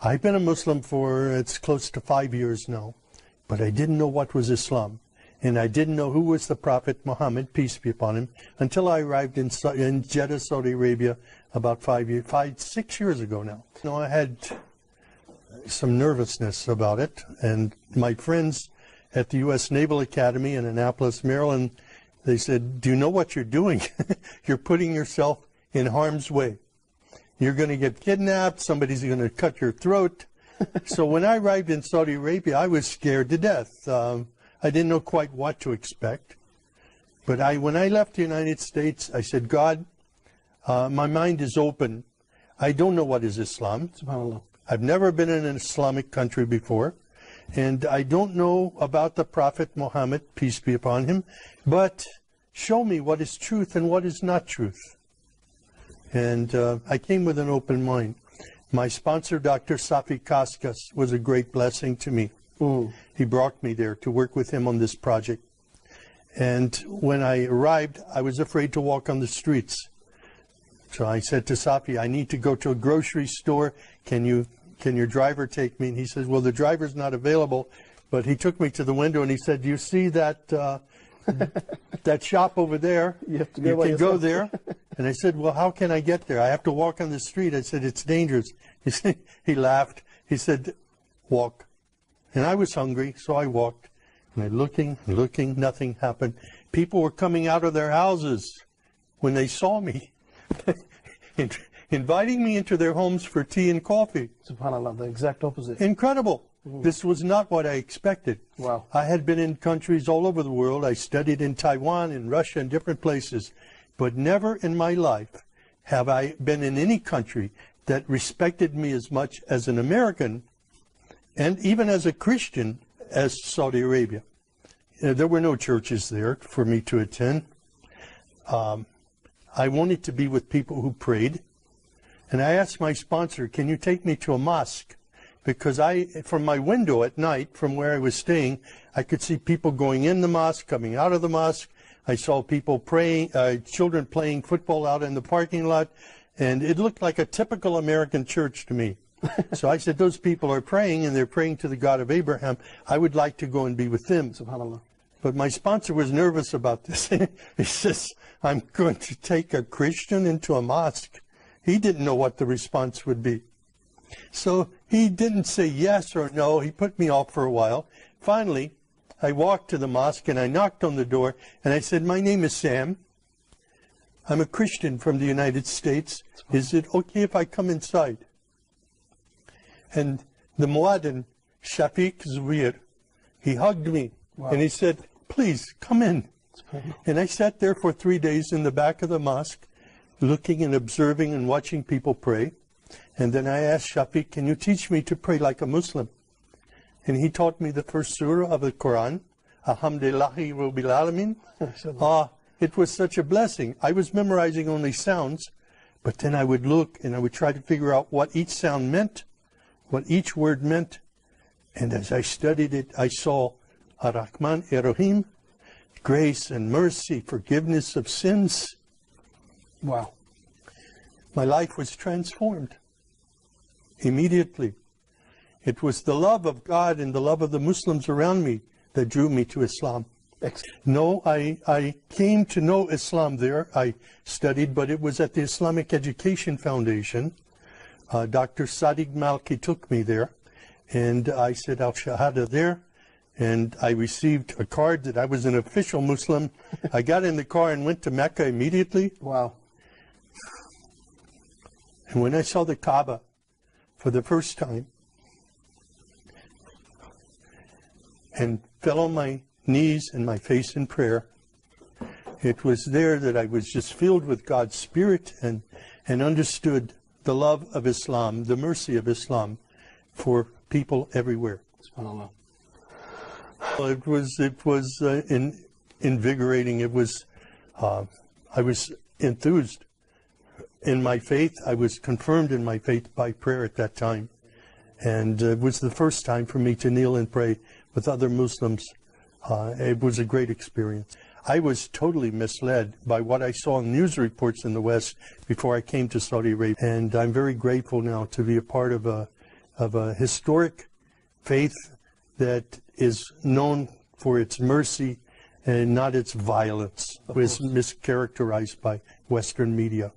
I've been a Muslim for, it's close to 5 years now, but I didn't know what was Islam. And I didn't know who was the Prophet Muhammad, peace be upon him, until I arrived in Jeddah, Saudi Arabia, about 6 years ago now. You know, I had some nervousness about it, and my friends at the U.S. Naval Academy in Annapolis, Maryland, they said, do you know what you're doing? You're putting yourself in harm's way. You're going to get kidnapped, somebody's going to cut your throat. So when I arrived in Saudi Arabia, I was scared to death. I didn't know quite what to expect. But when I left the United States, I said, God, my mind is open. I don't know what is Islam. SubhanAllah. I've never been in an Islamic country before. And I don't know about the Prophet Muhammad, peace be upon him. But show me what is truth and what is not truth. And I came with an open mind. My sponsor, Dr. Safi Kaskas, was a great blessing to me. He brought me there to work with him on this project. And when I arrived, I was afraid to walk on the streets. So I said to Safi, I need to go to a grocery store. Can your driver take me? And he says, well, the driver's not available. But he took me to the window and he said, do you see that that shop over there? You can go there. And I said, well, how can I get there? I have to walk on the street. I said, it's dangerous. He laughed. He said, walk. And I was hungry, so I walked. And I'm looking, nothing happened. People were coming out of their houses when they saw me, inviting me into their homes for tea and coffee. SubhanAllah, the exact opposite. Incredible. This was not what I expected. Wow. I had been in countries all over the world. I studied in Taiwan, in Russia, and different places. But never in my life have I been in any country that respected me as much as an American, and even as a Christian, as Saudi Arabia. There were no churches there for me to attend. I wanted to be with people who prayed. And I asked my sponsor, can you take me to a mosque? Because from my window at night, from where I was staying, I could see people going in the mosque, coming out of the mosque. I saw people praying, children playing football out in the parking lot. And it looked like a typical American church to me. So I said, those people are praying, and they're praying to the God of Abraham. I would like to go and be with them. SubhanAllah. But my sponsor was nervous about this. He says, I'm going to take a Christian into a mosque. He didn't know what the response would be. So he didn't say yes or no. He put me off for a while. Finally, I walked to the mosque, and I knocked on the door, and I said, my name is Sam. I'm a Christian from the United States. Is it okay if I come inside? And the Muaddin, Shafiq Zubair, he hugged me. Wow. And he said, please, come in. And I sat there for 3 days in the back of the mosque, looking and observing and watching people pray. And then I asked Shafiq, can you teach me to pray like a Muslim? And he taught me the first surah of the Quran, Alhamdulillahi Rabbil Alameen. It was such a blessing. I was memorizing only sounds, but then I would look and I would try to figure out what each sound meant, what each word meant. And as I studied it, I saw Ar-Rahman Ar-Rahim, grace and mercy, forgiveness of sins. Wow. My life was transformed immediately. It was the love of God and the love of the Muslims around me that drew me to Islam. No, I came to know Islam there. I studied, but it was at the Islamic Education Foundation. Dr. Sadiq Malki took me there, and I said Al-Shahada there, and I received a card that I was an official Muslim. I got in the car and went to Mecca immediately. Wow. And when I saw the Kaaba for the first time, and fell on my knees and my face in prayer, it was there that I was just filled with God's Spirit and understood the love of Islam, the mercy of Islam for people everywhere. SubhanAllah. It was invigorating. It was, I was enthused in my faith. I was confirmed in my faith by prayer at that time. And it was the first time for me to kneel and pray with other Muslims. It was a great experience. I was totally misled by what I saw in news reports in the West before I came to Saudi Arabia. And I'm very grateful now to be a part of of a historic faith that is known for its mercy and not its violence, was mischaracterized by Western media.